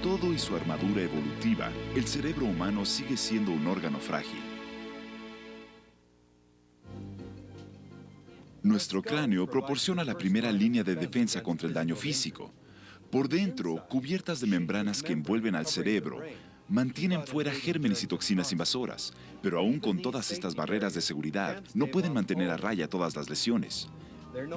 todo y su armadura evolutiva, el cerebro humano sigue siendo un órgano frágil. Nuestro cráneo proporciona la primera línea de defensa contra el daño físico. Por dentro, cubiertas de membranas que envuelven al cerebro, mantienen fuera gérmenes y toxinas invasoras, pero aún con todas estas barreras de seguridad, no pueden mantener a raya todas las lesiones.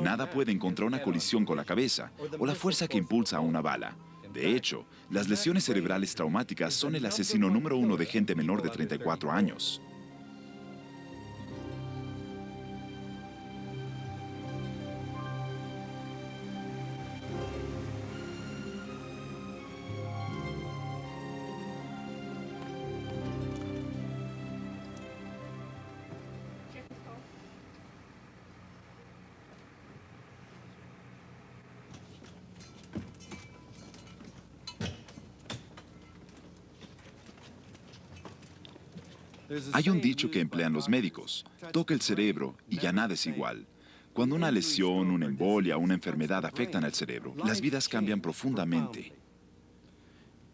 Nada puede contra una colisión con la cabeza o la fuerza que impulsa a una bala. De hecho, las lesiones cerebrales traumáticas son el asesino número uno de gente menor de 34 años. Hay un dicho que emplean los médicos: toca el cerebro y ya nada es igual. Cuando una lesión, una embolia o una enfermedad afectan al cerebro, las vidas cambian profundamente.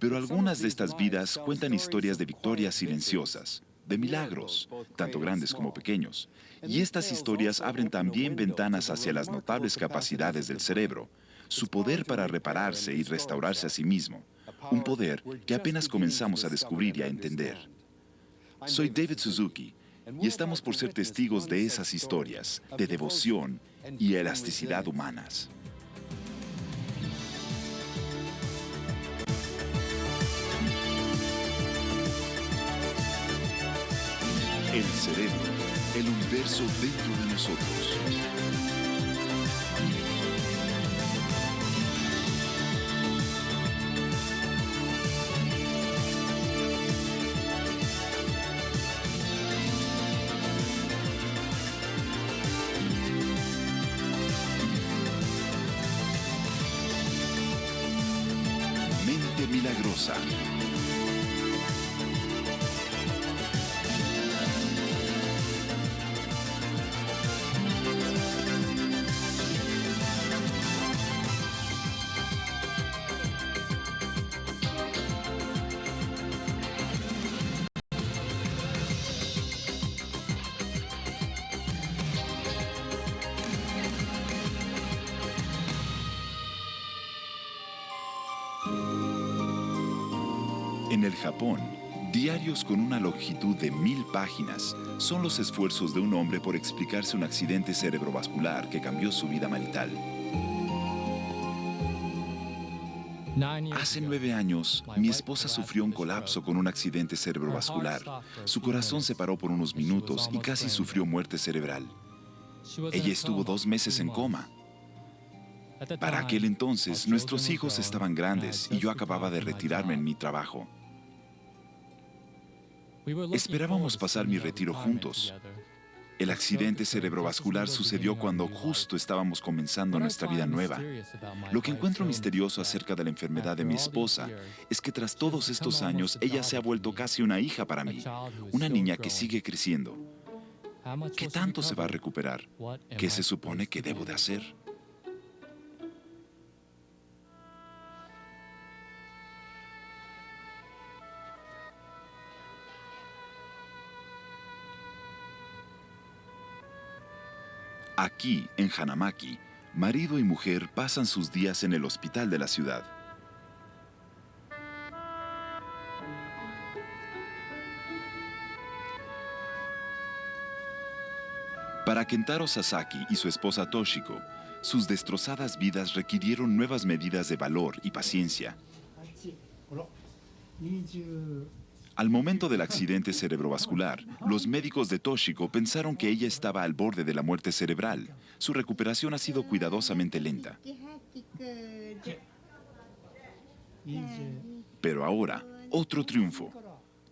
Pero algunas de estas vidas cuentan historias de victorias silenciosas, de milagros, tanto grandes como pequeños. Y estas historias abren también ventanas hacia las notables capacidades del cerebro, su poder para repararse y restaurarse a sí mismo, un poder que apenas comenzamos a descubrir y a entender. Soy David Suzuki y estamos por ser testigos de esas historias de devoción y elasticidad humanas. El cerebro, el universo dentro de nosotros. Mente milagrosa. En el Japón, diarios con una longitud de 1000 páginas son los esfuerzos de un hombre por explicarse un accidente cerebrovascular que cambió su vida marital. Hace 9 años, mi esposa sufrió un colapso con un accidente cerebrovascular. Su corazón se paró por unos minutos y casi sufrió muerte cerebral. Ella estuvo 2 meses en coma. Para aquel entonces, nuestros hijos estaban grandes y yo acababa de retirarme en mi trabajo. Esperábamos pasar mi retiro juntos. El accidente cerebrovascular sucedió cuando justo estábamos comenzando nuestra vida nueva. Lo que encuentro misterioso acerca de la enfermedad de mi esposa es que tras todos estos años, ella se ha vuelto casi una hija para mí, una niña que sigue creciendo. ¿Qué tanto se va a recuperar? ¿Qué se supone que debo de hacer? Aquí, en Hanamaki, marido y mujer pasan sus días en el hospital de la ciudad. Para Kentaro Sasaki y su esposa Toshiko, sus destrozadas vidas requirieron nuevas medidas de valor y paciencia. Al momento del accidente cerebrovascular, los médicos de Toshiko pensaron que ella estaba al borde de la muerte cerebral. Su recuperación ha sido cuidadosamente lenta. Pero ahora, otro triunfo.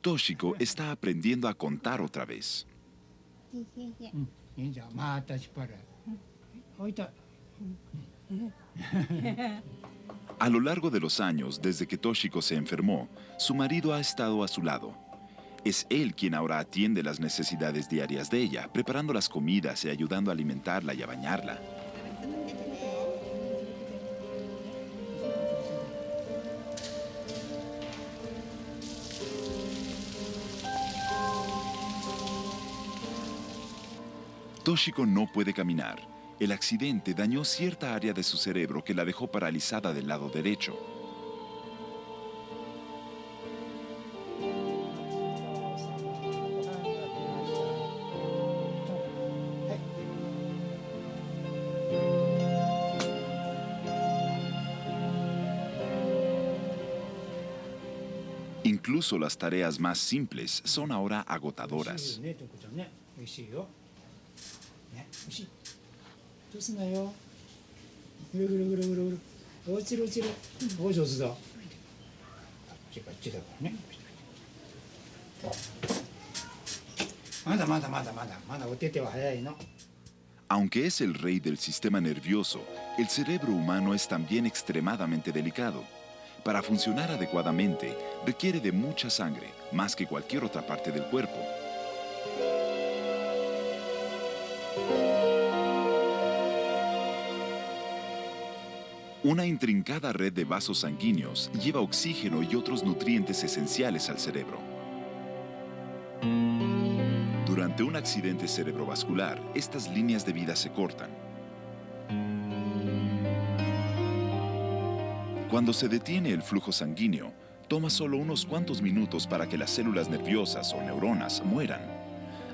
Toshiko está aprendiendo a contar otra vez. A lo largo de los años, desde que Toshiko se enfermó, su marido ha estado a su lado. Es él quien ahora atiende las necesidades diarias de ella, preparando las comidas y ayudando a alimentarla y a bañarla. Toshiko no puede caminar. El accidente dañó cierta área de su cerebro que la dejó paralizada del lado derecho. Incluso las tareas más simples son ahora agotadoras. Aunque es el rey del sistema nervioso, el cerebro humano es también extremadamente delicado. Para funcionar adecuadamente, requiere de mucha sangre, más que cualquier otra parte del cuerpo. Una intrincada red de vasos sanguíneos lleva oxígeno y otros nutrientes esenciales al cerebro. Durante un accidente cerebrovascular, estas líneas de vida se cortan. Cuando se detiene el flujo sanguíneo, toma solo unos cuantos minutos para que las células nerviosas o neuronas mueran.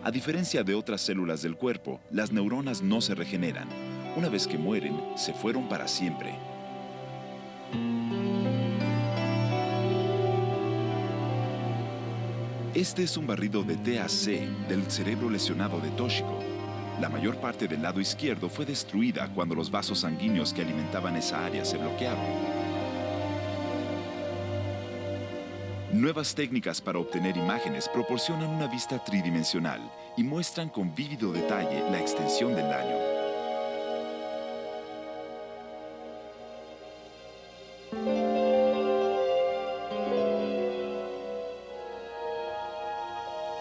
A diferencia de otras células del cuerpo, las neuronas no se regeneran. Una vez que mueren, se fueron para siempre. Este es un barrido de TAC del cerebro lesionado de Toshiko. La mayor parte del lado izquierdo fue destruida cuando los vasos sanguíneos que alimentaban esa área se bloquearon. Nuevas técnicas para obtener imágenes proporcionan una vista tridimensional y muestran con vívido detalle la extensión del daño.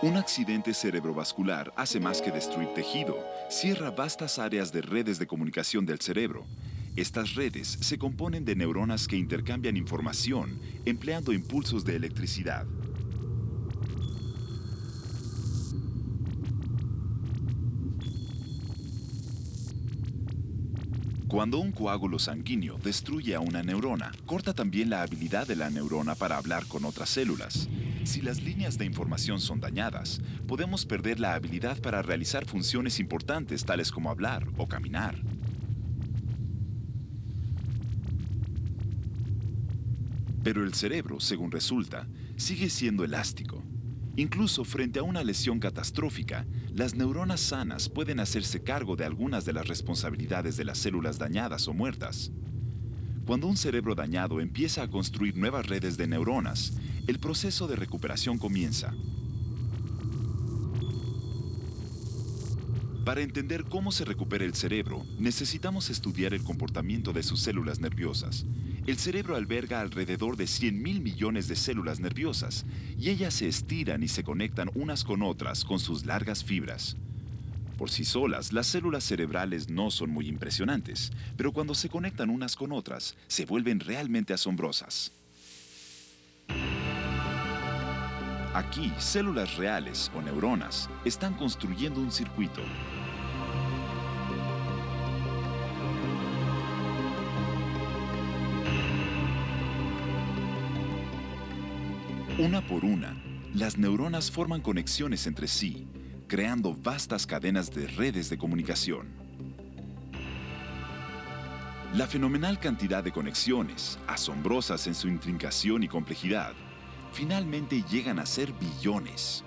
Un accidente cerebrovascular hace más que destruir tejido, cierra vastas áreas de redes de comunicación del cerebro. Estas redes se componen de neuronas que intercambian información empleando impulsos de electricidad. Cuando un coágulo sanguíneo destruye a una neurona, corta también la habilidad de la neurona para hablar con otras células. Si las líneas de información son dañadas, podemos perder la habilidad para realizar funciones importantes tales como hablar o caminar. Pero el cerebro, según resulta, sigue siendo elástico. Incluso frente a una lesión catastrófica, las neuronas sanas pueden hacerse cargo de algunas de las responsabilidades de las células dañadas o muertas. Cuando un cerebro dañado empieza a construir nuevas redes de neuronas, el proceso de recuperación comienza. Para entender cómo se recupera el cerebro, necesitamos estudiar el comportamiento de sus células nerviosas. El cerebro alberga alrededor de 100.000 millones de células nerviosas y ellas se estiran y se conectan unas con otras con sus largas fibras. Por sí solas, las células cerebrales no son muy impresionantes, pero cuando se conectan unas con otras, se vuelven realmente asombrosas. Aquí, células reales o neuronas están construyendo un circuito. Una por una, las neuronas forman conexiones entre sí, creando vastas cadenas de redes de comunicación. La fenomenal cantidad de conexiones, asombrosas en su intrincación y complejidad, finalmente llegan a ser billones.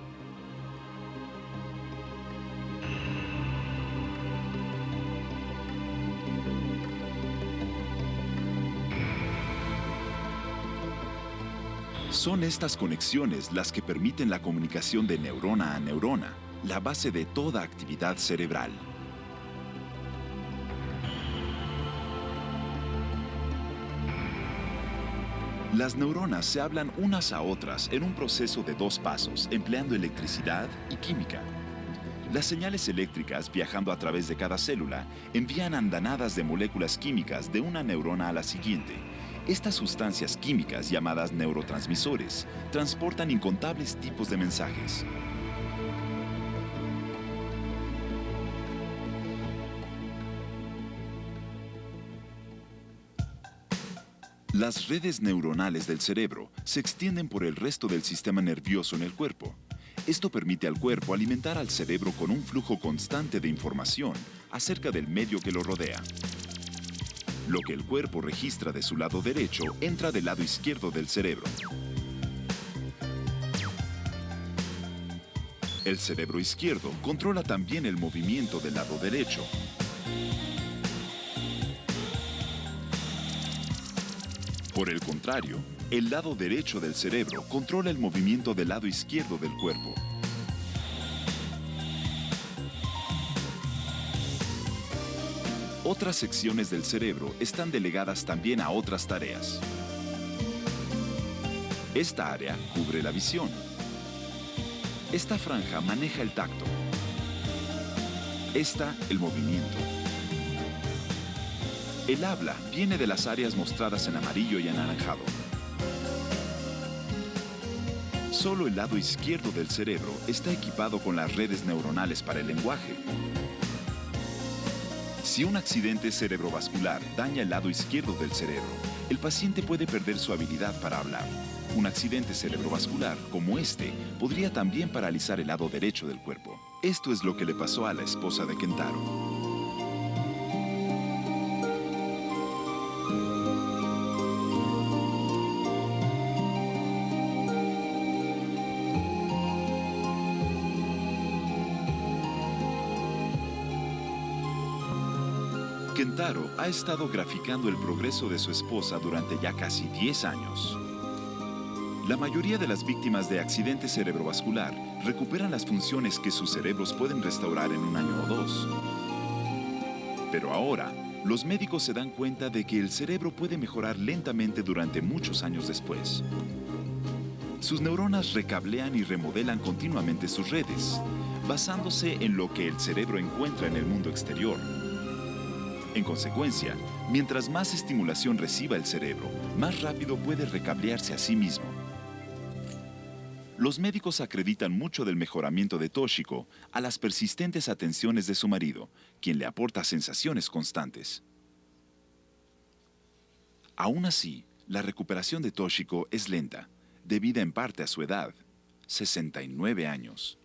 Son estas conexiones las que permiten la comunicación de neurona a neurona, la base de toda actividad cerebral. Las neuronas se hablan unas a otras en un proceso de 2 pasos, empleando electricidad y química. Las señales eléctricas, viajando a través de cada célula, envían andanadas de moléculas químicas de una neurona a la siguiente. Estas sustancias químicas, llamadas neurotransmisores, transportan incontables tipos de mensajes. Las redes neuronales del cerebro se extienden por el resto del sistema nervioso en el cuerpo. Esto permite al cuerpo alimentar al cerebro con un flujo constante de información acerca del medio que lo rodea. Lo que el cuerpo registra de su lado derecho entra del lado izquierdo del cerebro. El cerebro izquierdo controla también el movimiento del lado derecho. Por el contrario, el lado derecho del cerebro controla el movimiento del lado izquierdo del cuerpo. Otras secciones del cerebro están delegadas también a otras tareas. Esta área cubre la visión. Esta franja maneja el tacto. Esta, el movimiento. El habla viene de las áreas mostradas en amarillo y anaranjado. Solo el lado izquierdo del cerebro está equipado con las redes neuronales para el lenguaje. Si un accidente cerebrovascular daña el lado izquierdo del cerebro, el paciente puede perder su habilidad para hablar. Un accidente cerebrovascular como este podría también paralizar el lado derecho del cuerpo. Esto es lo que le pasó a la esposa de Kentaro. Kentaro ha estado graficando el progreso de su esposa durante ya casi 10 años. La mayoría de las víctimas de accidente cerebrovascular recuperan las funciones que sus cerebros pueden restaurar en un año o dos. Pero ahora, los médicos se dan cuenta de que el cerebro puede mejorar lentamente durante muchos años después. Sus neuronas recablean y remodelan continuamente sus redes, basándose en lo que el cerebro encuentra en el mundo exterior. En consecuencia, mientras más estimulación reciba el cerebro, más rápido puede recablearse a sí mismo. Los médicos acreditan mucho del mejoramiento de Toshiko a las persistentes atenciones de su marido, quien le aporta sensaciones constantes. Aún así, la recuperación de Toshiko es lenta, debida en parte a su edad, 69 años.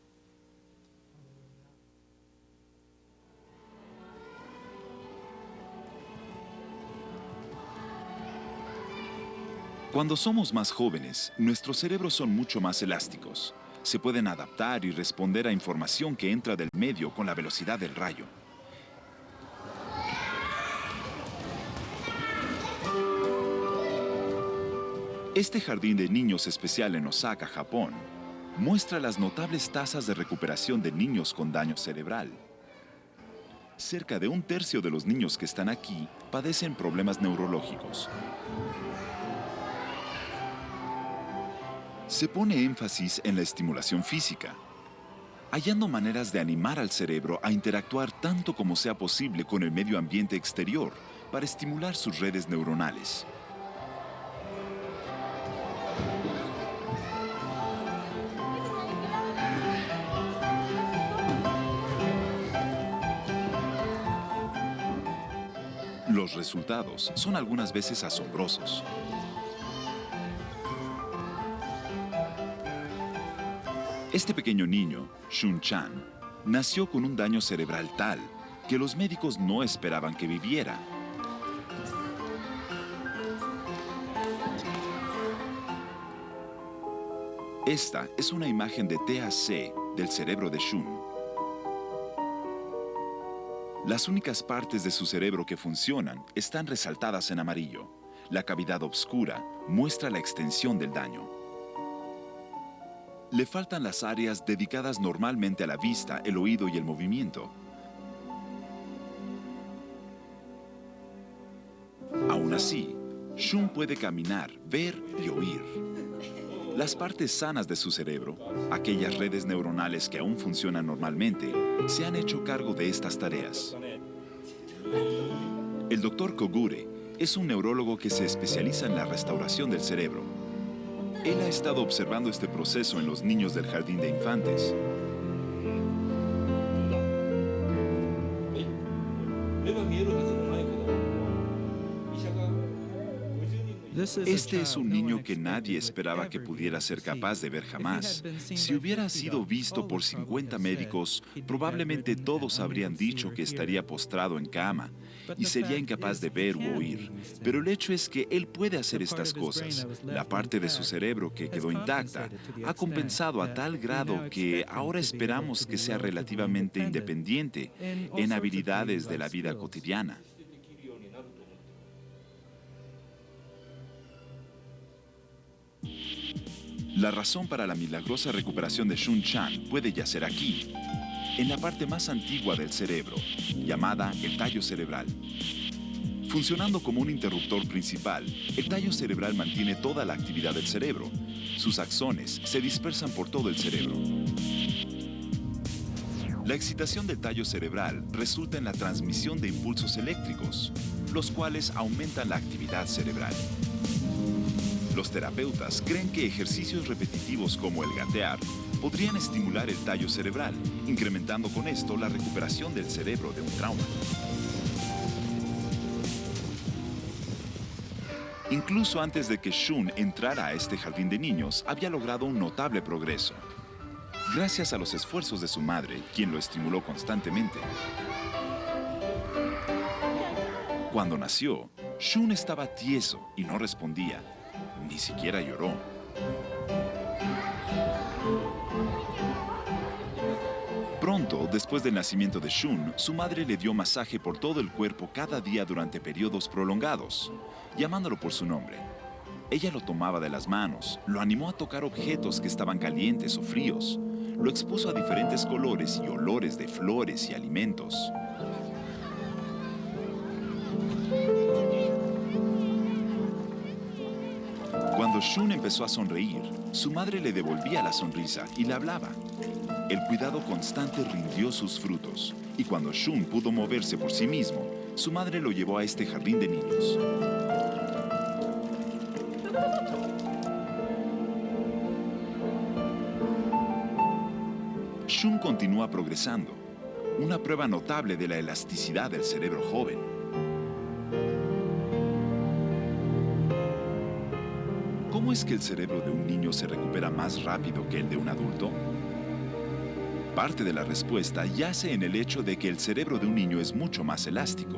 Cuando somos más jóvenes, nuestros cerebros son mucho más elásticos. Se pueden adaptar y responder a información que entra del medio con la velocidad del rayo. Este jardín de niños especial en Osaka, Japón, muestra las notables tasas de recuperación de niños con daño cerebral. Cerca de un tercio de los niños que están aquí padecen problemas neurológicos. Se pone énfasis en la estimulación física, hallando maneras de animar al cerebro a interactuar tanto como sea posible con el medio ambiente exterior para estimular sus redes neuronales. Los resultados son algunas veces asombrosos. Este pequeño niño, Shun-chan, nació con un daño cerebral tal que los médicos no esperaban que viviera. Esta es una imagen de TAC del cerebro de Shun. Las únicas partes de su cerebro que funcionan están resaltadas en amarillo. La cavidad oscura muestra la extensión del daño. Le faltan las áreas dedicadas normalmente a la vista, el oído y el movimiento. Aún así, Shun puede caminar, ver y oír. Las partes sanas de su cerebro, aquellas redes neuronales que aún funcionan normalmente, se han hecho cargo de estas tareas. El Dr. Kogure es un neurólogo que se especializa en la restauración del cerebro. Él ha estado observando este proceso en los niños del jardín de infantes. Este es un niño que nadie esperaba que pudiera ser capaz de ver jamás. Si hubiera sido visto por 50 médicos, probablemente todos habrían dicho que estaría postrado en cama y sería incapaz de ver u oír. Pero el hecho es que él puede hacer estas cosas. La parte de su cerebro que quedó intacta ha compensado a tal grado que ahora esperamos que sea relativamente independiente en habilidades de la vida cotidiana. La razón para la milagrosa recuperación de Shun Chan puede yacer aquí, en la parte más antigua del cerebro, llamada el tallo cerebral. Funcionando como un interruptor principal, el tallo cerebral mantiene toda la actividad del cerebro. Sus axones se dispersan por todo el cerebro. La excitación del tallo cerebral resulta en la transmisión de impulsos eléctricos, los cuales aumentan la actividad cerebral. Los terapeutas creen que ejercicios repetitivos como el gatear podrían estimular el tallo cerebral, incrementando con esto la recuperación del cerebro de un trauma. Incluso antes de que Shun entrara a este jardín de niños, había logrado un notable progreso. Gracias a los esfuerzos de su madre, quien lo estimuló constantemente. Cuando nació, Shun estaba tieso y no respondía. Ni siquiera lloró. Pronto, después del nacimiento de Shun, su madre le dio masaje por todo el cuerpo cada día durante periodos prolongados, llamándolo por su nombre. Ella lo tomaba de las manos, lo animó a tocar objetos que estaban calientes o fríos, lo expuso a diferentes colores y olores de flores y alimentos. Cuando Shun empezó a sonreír, su madre le devolvía la sonrisa y le hablaba. El cuidado constante rindió sus frutos, y cuando Shun pudo moverse por sí mismo, su madre lo llevó a este jardín de niños. Shun continúa progresando, una prueba notable de la elasticidad del cerebro joven. ¿Cómo es que el cerebro de un niño se recupera más rápido que el de un adulto? Parte de la respuesta yace en el hecho de que el cerebro de un niño es mucho más elástico.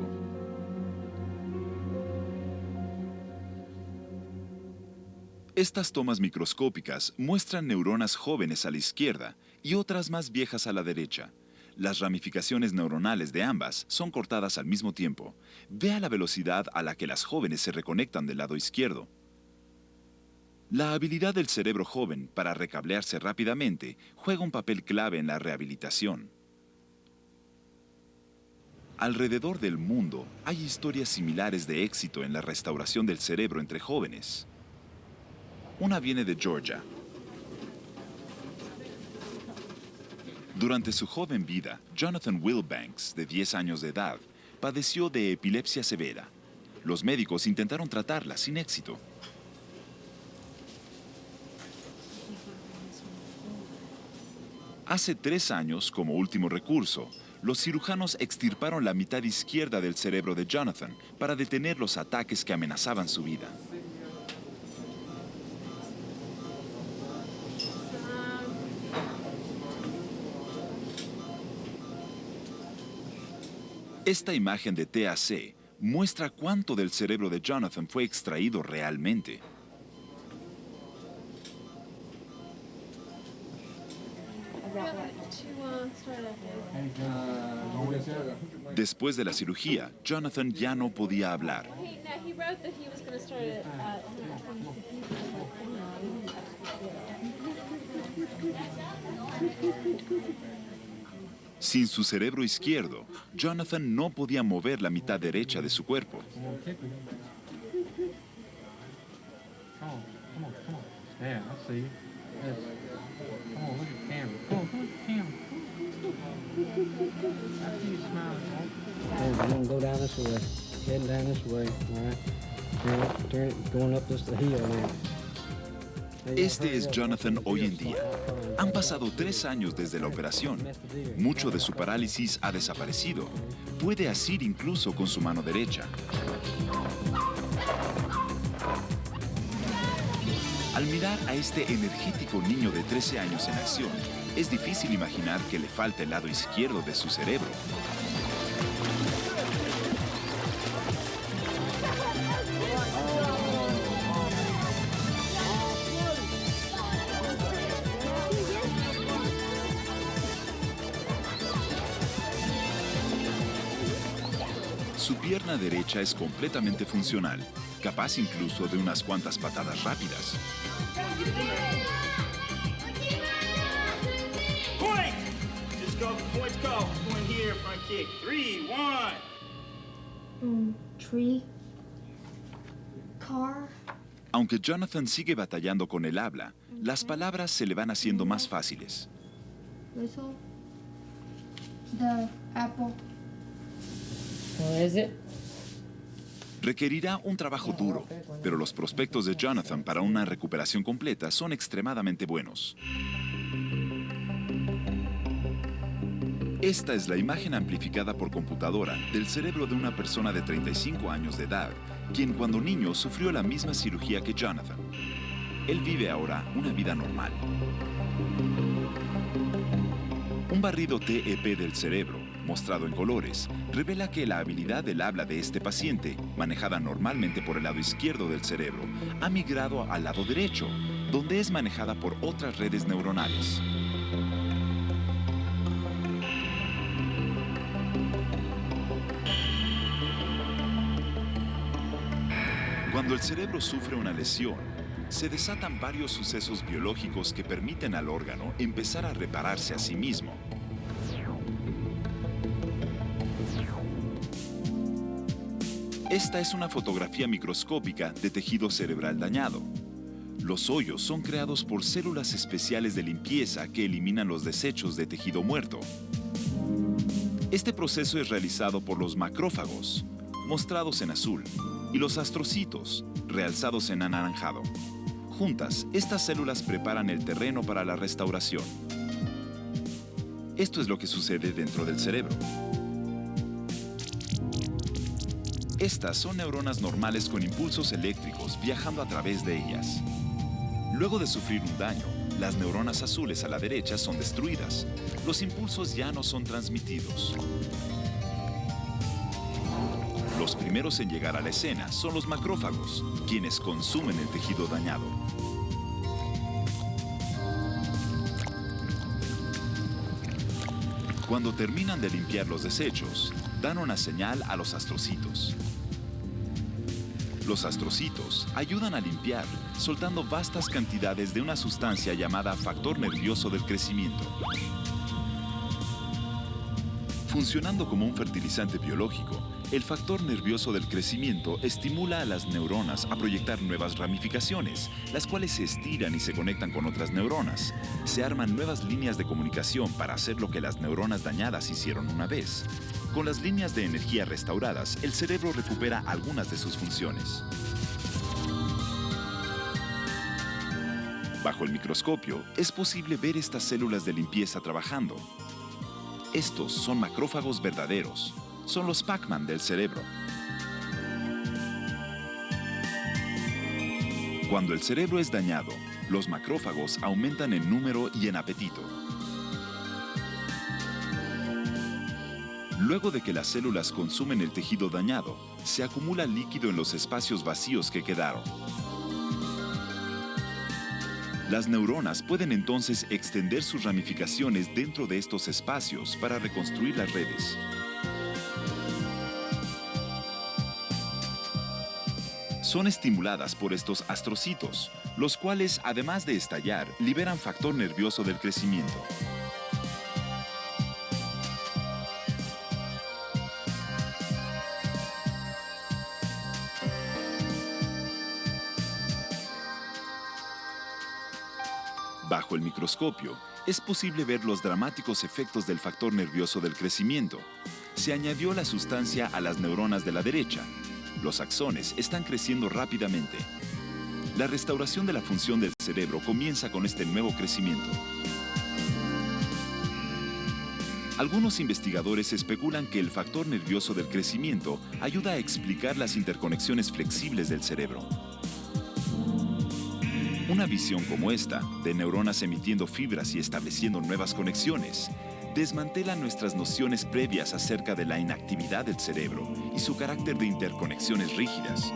Estas tomas microscópicas muestran neuronas jóvenes a la izquierda y otras más viejas a la derecha. Las ramificaciones neuronales de ambas son cortadas al mismo tiempo. Vea la velocidad a la que las jóvenes se reconectan del lado izquierdo. La habilidad del cerebro joven para recablearse rápidamente juega un papel clave en la rehabilitación. Alrededor del mundo hay historias similares de éxito en la restauración del cerebro entre jóvenes. Una viene de Georgia. Durante su joven vida, Jonathan Wilbanks, de 10 años de edad, padeció de epilepsia severa. Los médicos intentaron tratarla sin éxito. Hace 3 años, como último recurso, los cirujanos extirparon la mitad izquierda del cerebro de Jonathan para detener los ataques que amenazaban su vida. Esta imagen de TAC muestra cuánto del cerebro de Jonathan fue extraído realmente. Después de la cirugía, Jonathan ya no podía hablar. Sin su cerebro izquierdo, Jonathan no podía mover la mitad derecha de su cuerpo. Este es Jonathan hoy en día. Han pasado 3 años desde la operación. Mucho de su parálisis ha desaparecido. Puede asir incluso con su mano derecha. Al mirar a este energético niño de 13 años en acción, es difícil imaginar que le falta el lado izquierdo de su cerebro. Su pierna derecha es completamente funcional, capaz incluso de unas cuantas patadas rápidas. Point! Just go, points go. Point here, front kick. 3, 1. Tree. Car. Aunque Jonathan sigue batallando con el habla, las palabras se le van haciendo más fáciles. Whistle. The apple. What is it? Requerirá un trabajo duro, pero los prospectos de Jonathan para una recuperación completa son extremadamente buenos. Esta es la imagen amplificada por computadora del cerebro de una persona de 35 años de edad, quien cuando niño sufrió la misma cirugía que Jonathan. Él vive ahora una vida normal. Un barrido TEP del cerebro, mostrado en colores, revela que la habilidad del habla de este paciente, manejada normalmente por el lado izquierdo del cerebro, ha migrado al lado derecho, donde es manejada por otras redes neuronales. Cuando el cerebro sufre una lesión, se desatan varios sucesos biológicos que permiten al órgano empezar a repararse a sí mismo. Esta es una fotografía microscópica de tejido cerebral dañado. Los hoyos son creados por células especiales de limpieza que eliminan los desechos de tejido muerto. Este proceso es realizado por los macrófagos, mostrados en azul, y los astrocitos, realzados en anaranjado. Juntas, estas células preparan el terreno para la restauración. Esto es lo que sucede dentro del cerebro. Estas son neuronas normales con impulsos eléctricos viajando a través de ellas. Luego de sufrir un daño, las neuronas azules a la derecha son destruidas. Los impulsos ya no son transmitidos. Los primeros en llegar a la escena son los macrófagos, quienes consumen el tejido dañado. Cuando terminan de limpiar los desechos, dan una señal a los astrocitos. Los astrocitos ayudan a limpiar, soltando vastas cantidades de una sustancia llamada factor nervioso del crecimiento. Funcionando como un fertilizante biológico, el factor nervioso del crecimiento estimula a las neuronas a proyectar nuevas ramificaciones, las cuales se estiran y se conectan con otras neuronas. Se arman nuevas líneas de comunicación para hacer lo que las neuronas dañadas hicieron una vez. Con las líneas de energía restauradas, el cerebro recupera algunas de sus funciones. Bajo el microscopio, es posible ver estas células de limpieza trabajando. Estos son macrófagos verdaderos. Son los Pac-Man del cerebro. Cuando el cerebro es dañado, los macrófagos aumentan en número y en apetito. Luego de que las células consumen el tejido dañado, se acumula líquido en los espacios vacíos que quedaron. Las neuronas pueden entonces extender sus ramificaciones dentro de estos espacios para reconstruir las redes. Son estimuladas por estos astrocitos, los cuales, además de estallar, liberan factor nervioso del crecimiento. Bajo el microscopio, es posible ver los dramáticos efectos del factor nervioso del crecimiento. Se añadió la sustancia a las neuronas de la derecha. Los axones están creciendo rápidamente. La restauración de la función del cerebro comienza con este nuevo crecimiento. Algunos investigadores especulan que el factor nervioso del crecimiento ayuda a explicar las interconexiones flexibles del cerebro. Una visión como esta, de neuronas emitiendo fibras y estableciendo nuevas conexiones, desmantela nuestras nociones previas acerca de la inactividad del cerebro y su carácter de interconexiones rígidas.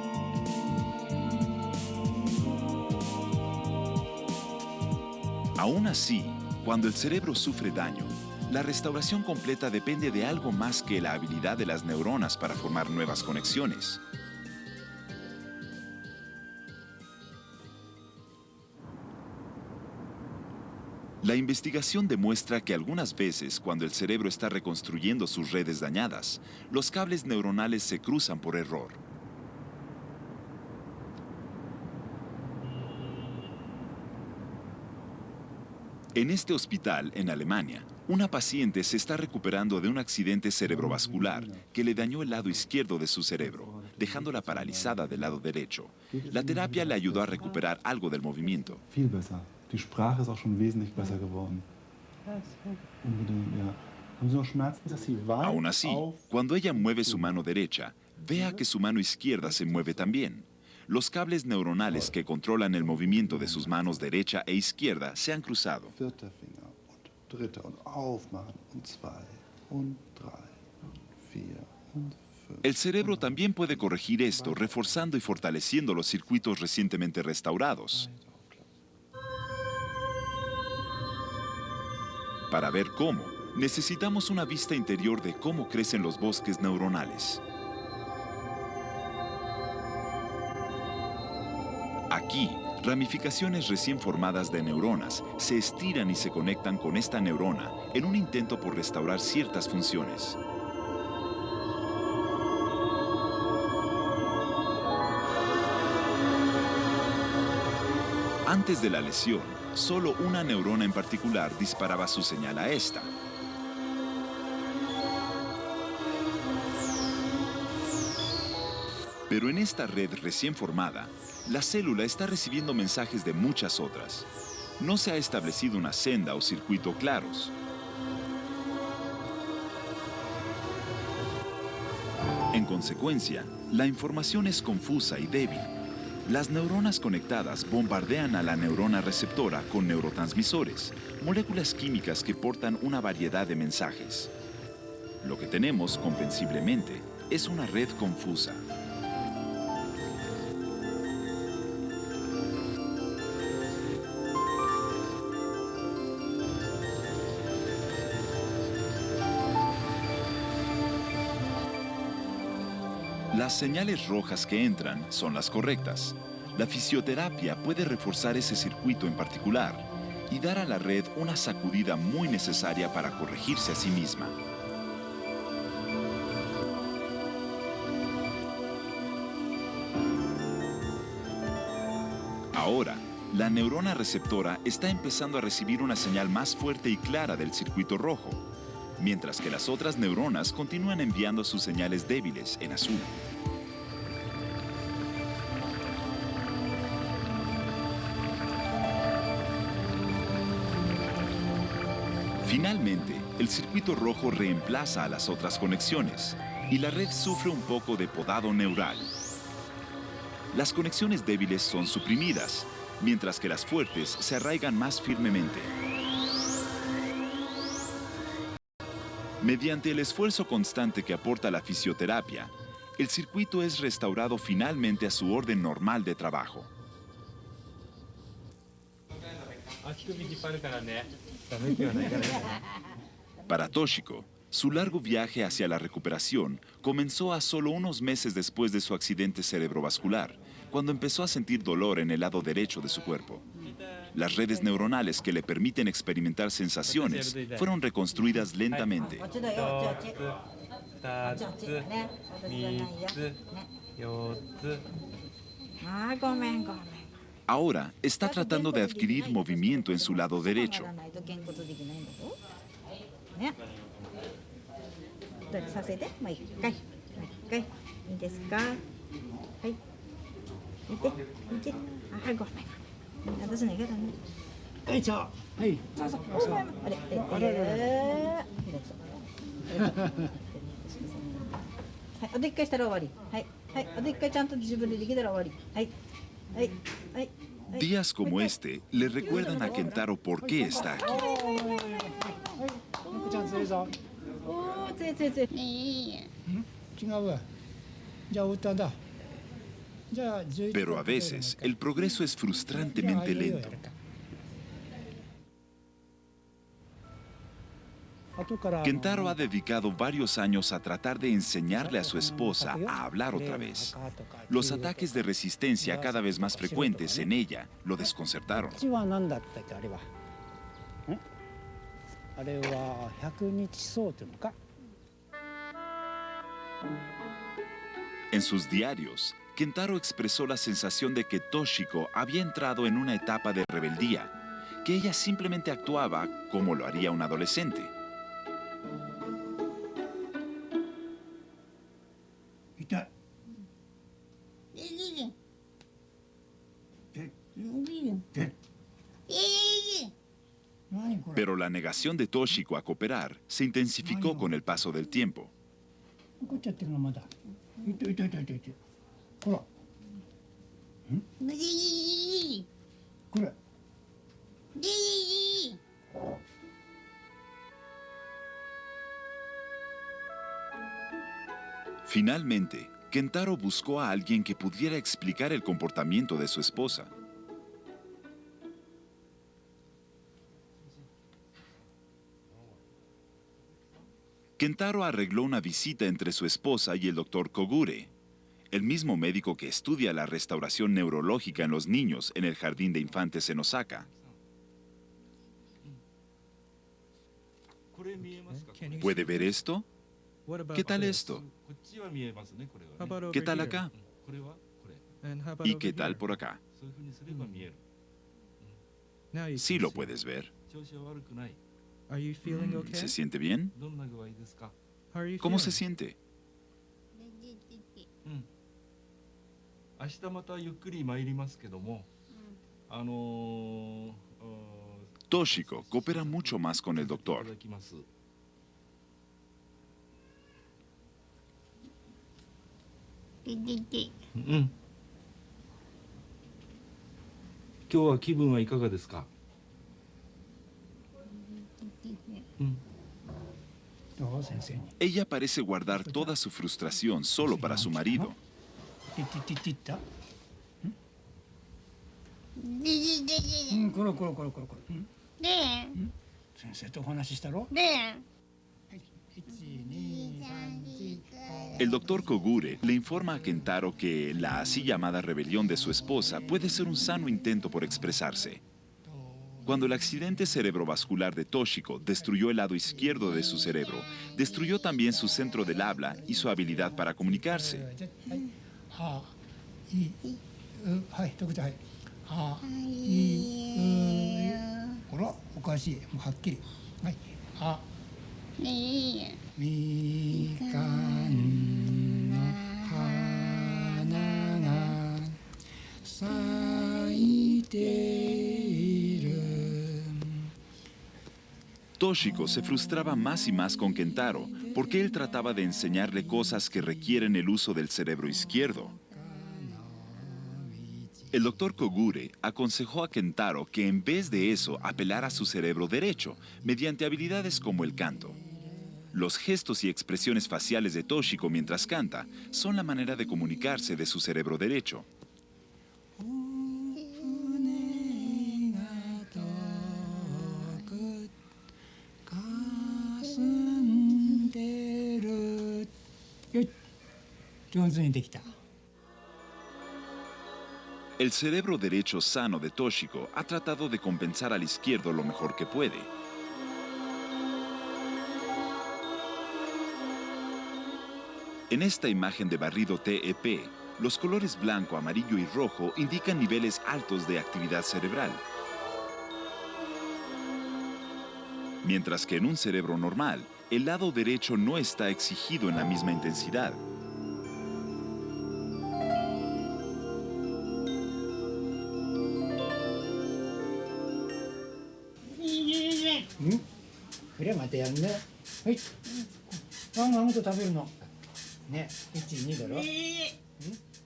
Aún así, cuando el cerebro sufre daño, la restauración completa depende de algo más que la habilidad de las neuronas para formar nuevas conexiones. La investigación demuestra que algunas veces, cuando el cerebro está reconstruyendo sus redes dañadas, los cables neuronales se cruzan por error. En este hospital, en Alemania, una paciente se está recuperando de un accidente cerebrovascular que le dañó el lado izquierdo de su cerebro, dejándola paralizada del lado derecho. La terapia le ayudó a recuperar algo del movimiento. Viel besser. Die Sprache ist auch schon wesentlich besser geworden. Unbedingt, ja. Haben Sie noch Schmerzen, dass Sie weit Aún así, cuando ella mueve su mano derecha, vea que su mano izquierda se mueve también. Los cables neuronales que controlan el movimiento de sus manos derecha e izquierda se han cruzado. Vierter Finger und dritter und aufmachen und 2 und 3 und 4 und 5. El cerebro también puede corregir esto, reforzando y fortaleciendo los circuitos recientemente restaurados. Para ver cómo, necesitamos una vista interior de cómo crecen los bosques neuronales. Aquí, ramificaciones recién formadas de neuronas se estiran y se conectan con esta neurona en un intento por restaurar ciertas funciones. Antes de la lesión, solo una neurona en particular disparaba su señal a esta. Pero en esta red recién formada, la célula está recibiendo mensajes de muchas otras. No se ha establecido una senda o circuito claros. En consecuencia, la información es confusa y débil. Las neuronas conectadas bombardean a la neurona receptora con neurotransmisores, moléculas químicas que portan una variedad de mensajes. Lo que tenemos, comprensiblemente, es una red confusa. Las señales rojas que entran son las correctas. La fisioterapia puede reforzar ese circuito en particular y dar a la red una sacudida muy necesaria para corregirse a sí misma. Ahora, la neurona receptora está empezando a recibir una señal más fuerte y clara del circuito rojo, mientras que las otras neuronas continúan enviando sus señales débiles en azul. Finalmente, el circuito rojo reemplaza a las otras conexiones y la red sufre un poco de podado neural. Las conexiones débiles son suprimidas, mientras que las fuertes se arraigan más firmemente. Mediante el esfuerzo constante que aporta la fisioterapia, el circuito es restaurado finalmente a su orden normal de trabajo. Para Toshiko, su largo viaje hacia la recuperación comenzó a solo unos meses después de su accidente cerebrovascular, cuando empezó a sentir dolor en el lado derecho de su cuerpo. Las redes neuronales que le permiten experimentar sensaciones fueron reconstruidas lentamente. Ahora está tratando de adquirir movimiento en su lado derecho. Días como este le recuerdan a Kentaro por qué está aquí. 猫ちゃん連れぞ。おー、つえつえつえ。違うわ。じゃあ歌だ。じゃあ11 Pero a veces el progreso es frustrantemente lento. 後から Kentaro ha dedicado varios años a tratar de enseñarle a su esposa a hablar otra vez. Los ataques de resistencia cada vez más frecuentes en ella lo desconcertaron. こっちは何だったっけあれは。あれは100日草っていうのか。 En sus diarios, Kentaro expresó la sensación de que Toshiko había entrado en una etapa de rebeldía, que ella simplemente actuaba como lo haría un adolescente. 痛い。何これ。 Pero la negación de Toshiko a cooperar se intensificó con el paso del tiempo. 怒っちゃってるのまだ。痛い痛い痛い痛い痛い。ほら。これ。 Finalmente, Kentaro buscó a alguien que pudiera explicar el comportamiento de su esposa. Kentaro arregló una visita entre su esposa y el doctor Kogure, el mismo médico que estudia la restauración neurológica en los niños en el jardín de infantes en Osaka. ¿Puede ver esto? ¿Qué tal esto? ¿Qué tal acá? ¿Y qué tal por acá? Sí lo puedes ver. ¿Se siente bien? ¿Cómo se siente? Toshiko coopera mucho más con el doctor. Ella parece guardar toda su frustración solo para su marido. これこれこれこれこれ。先生とお話ししたろ。El doctor Kogure le informa a Kentaro que la así llamada rebelión de su esposa puede ser un sano intento por expresarse. Cuando el accidente cerebrovascular de Toshiko destruyó el lado izquierdo de su cerebro, destruyó también su centro del habla y su habilidad para comunicarse. はい、特徴はい。は、い、ほら、おかしい。もうはっきり。はい。は、みかんの花が咲いている。Toshiko se frustraba más y más con Kentaro porque él trataba de enseñarle cosas que requieren el uso del cerebro izquierdo. El doctor Kogure aconsejó a Kentaro que en vez de eso apelara a su cerebro derecho mediante habilidades como el canto. Los gestos y expresiones faciales de Toshiko mientras canta son la manera de comunicarse de su cerebro derecho. El cerebro derecho sano de Toshiko ha tratado de compensar al izquierdo lo mejor que puede. En esta imagen de barrido TEP, los colores blanco, amarillo y rojo indican niveles altos de actividad cerebral. Mientras que en un cerebro normal, el lado derecho no está exigido en la misma intensidad.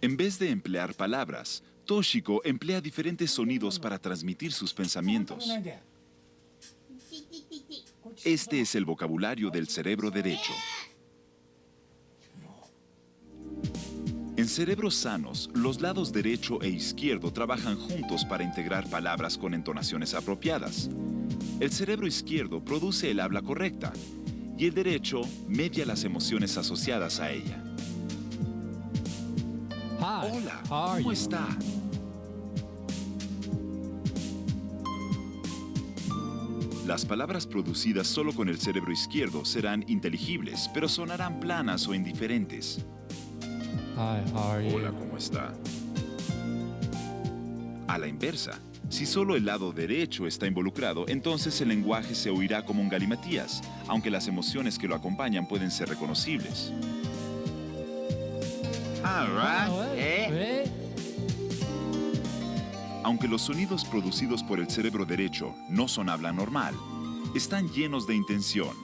En vez de emplear palabras, Toshiko emplea diferentes sonidos para transmitir sus pensamientos. Este es el vocabulario del cerebro derecho. En cerebros sanos, los lados derecho e izquierdo trabajan juntos para integrar palabras con entonaciones apropiadas. El cerebro izquierdo produce el habla correcta y el derecho media las emociones asociadas a ella. Hola, ¿cómo está? Las palabras producidas solo con el cerebro izquierdo serán inteligibles, pero sonarán planas o indiferentes. Hola, ¿cómo está? A la inversa, si solo el lado derecho está involucrado, entonces el lenguaje se oirá como un galimatías, aunque las emociones que lo acompañan pueden ser reconocibles. Aunque los sonidos producidos por el cerebro derecho no son habla normal, están llenos de intención.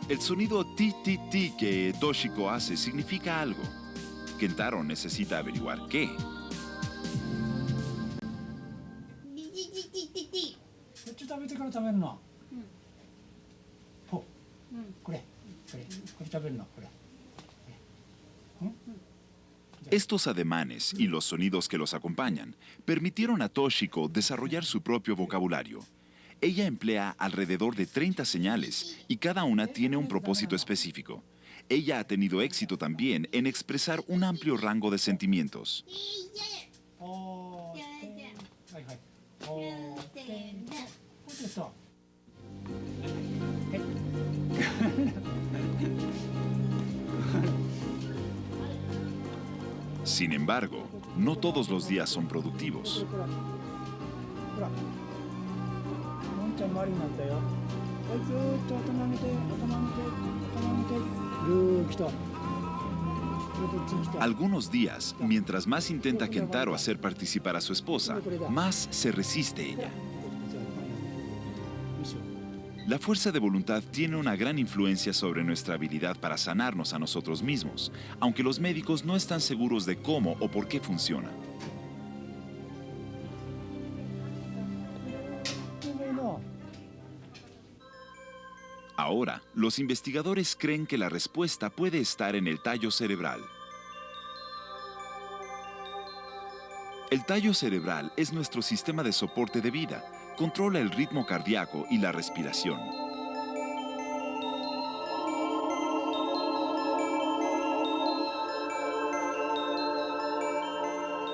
El sonido ti-ti-ti que Toshiko hace significa algo. Kentaro necesita averiguar qué. Estos ademanes y los sonidos que los acompañan permitieron a Toshiko desarrollar su propio vocabulario. Ella emplea alrededor de 30 señales y cada una tiene un propósito específico. Ella ha tenido éxito también en expresar un amplio rango de sentimientos. Sin embargo, no todos los días son productivos. Algunos días, mientras más intenta Kentaro hacer participar a su esposa, más se resiste ella. La fuerza de voluntad tiene una gran influencia sobre nuestra habilidad para sanarnos a nosotros mismos, aunque los médicos no están seguros de cómo o por qué funciona. Ahora, los investigadores creen que la respuesta puede estar en el tallo cerebral. El tallo cerebral es nuestro sistema de soporte de vida. Controla el ritmo cardíaco y la respiración.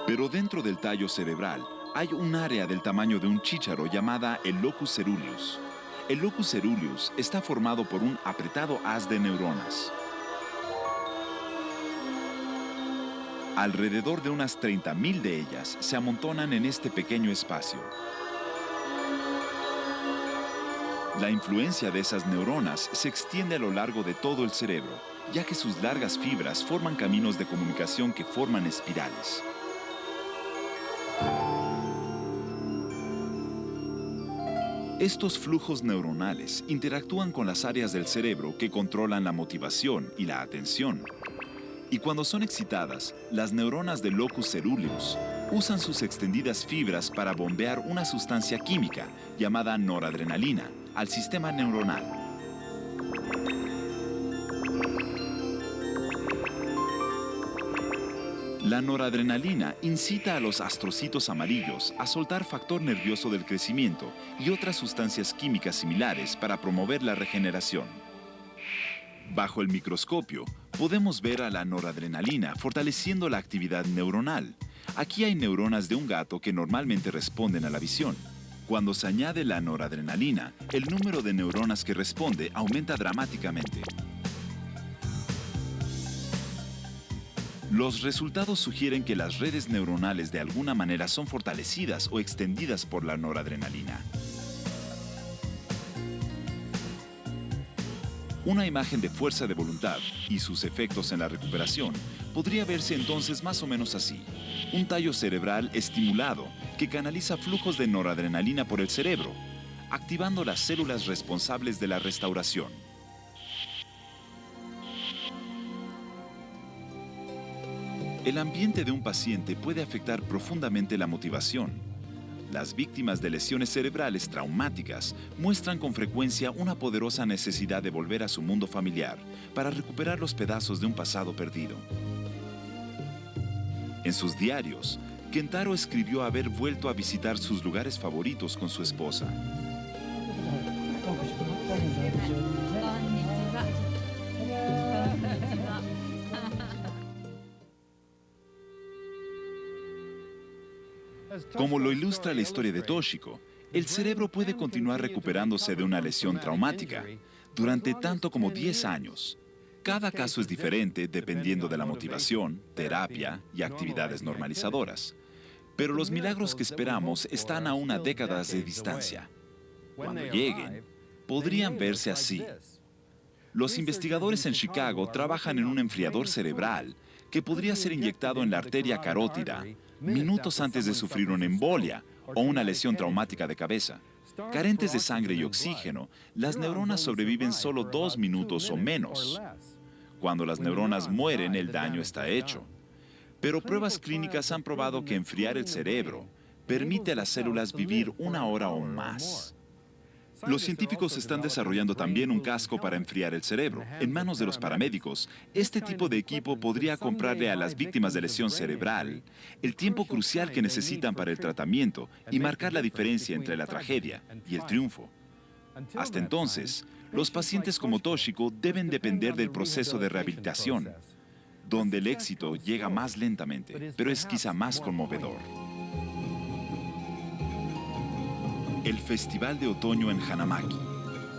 Pero dentro del tallo cerebral hay un área del tamaño de un chícharo llamada el locus ceruleus. El locus ceruleus está formado por un apretado haz de neuronas. Alrededor de unas 30.000 de ellas se amontonan en este pequeño espacio. La influencia de esas neuronas se extiende a lo largo de todo el cerebro, ya que sus largas fibras forman caminos de comunicación que forman espirales. Estos flujos neuronales interactúan con las áreas del cerebro que controlan la motivación y la atención. Y cuando son excitadas, las neuronas del locus ceruleus usan sus extendidas fibras para bombear una sustancia química llamada noradrenalina al sistema neuronal. La noradrenalina incita a los astrocitos amarillos a soltar factor nervioso del crecimiento y otras sustancias químicas similares para promover la regeneración. Bajo el microscopio, podemos ver a la noradrenalina fortaleciendo la actividad neuronal. Aquí hay neuronas de un gato que normalmente responden a la visión. Cuando se añade la noradrenalina, el número de neuronas que responde aumenta dramáticamente. Los resultados sugieren que las redes neuronales de alguna manera son fortalecidas o extendidas por la noradrenalina. Una imagen de fuerza de voluntad y sus efectos en la recuperación podría verse entonces más o menos así. Un tallo cerebral estimulado que canaliza flujos de noradrenalina por el cerebro, activando las células responsables de la restauración. El ambiente de un paciente puede afectar profundamente la motivación. Las víctimas de lesiones cerebrales traumáticas muestran con frecuencia una poderosa necesidad de volver a su mundo familiar para recuperar los pedazos de un pasado perdido. En sus diarios, Kentaro escribió haber vuelto a visitar sus lugares favoritos con su esposa. Como lo ilustra la historia de Toshiko, el cerebro puede continuar recuperándose de una lesión traumática durante tanto como 10 años. Cada caso es diferente dependiendo de la motivación, terapia y actividades normalizadoras. Pero los milagros que esperamos están a una década de distancia. Cuando lleguen, podrían verse así. Los investigadores en Chicago trabajan en un enfriador cerebral que podría ser inyectado en la arteria carótida minutos antes de sufrir una embolia o una lesión traumática de cabeza. Carentes de sangre y oxígeno, las neuronas sobreviven solo 2 minutos o menos. Cuando las neuronas mueren, el daño está hecho. Pero pruebas clínicas han probado que enfriar el cerebro permite a las células vivir 1 hora o más. Los científicos están desarrollando también un casco para enfriar el cerebro. En manos de los paramédicos, este tipo de equipo podría comprarle a las víctimas de lesión cerebral el tiempo crucial que necesitan para el tratamiento y marcar la diferencia entre la tragedia y el triunfo. Hasta entonces, los pacientes como Toshiko deben depender del proceso de rehabilitación, donde el éxito llega más lentamente, pero es quizá más conmovedor. El Festival de Otoño en Hanamaki,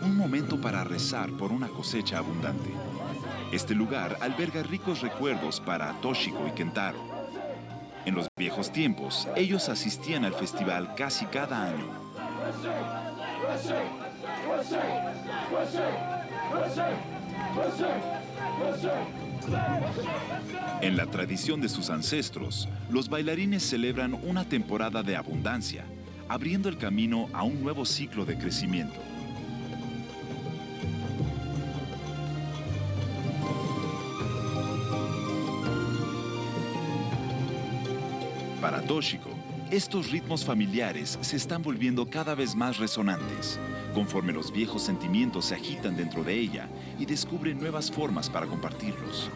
un momento para rezar por una cosecha abundante. Este lugar alberga ricos recuerdos para Toshiko y Kentaro. En los viejos tiempos, ellos asistían al festival casi cada año. En la tradición de sus ancestros, los bailarines celebran una temporada de abundancia, abriendo el camino a un nuevo ciclo de crecimiento. Para Toshiko, estos ritmos familiares se están volviendo cada vez más resonantes, conforme los viejos sentimientos se agitan dentro de ella y descubre nuevas formas para compartirlos.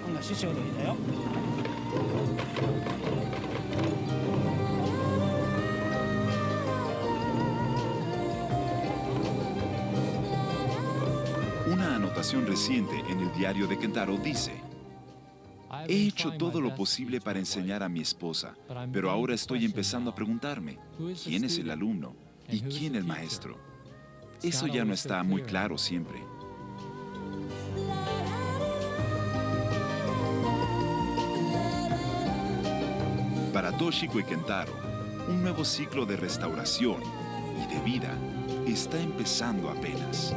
Una anotación reciente en el diario de Kentaro dice: he hecho todo lo posible para enseñar a mi esposa, pero ahora estoy empezando a preguntarme, ¿quién es el alumno y quién el maestro? Eso ya no está muy claro siempre. Para Toshiko y Kentaro, un nuevo ciclo de restauración y de vida está empezando apenas.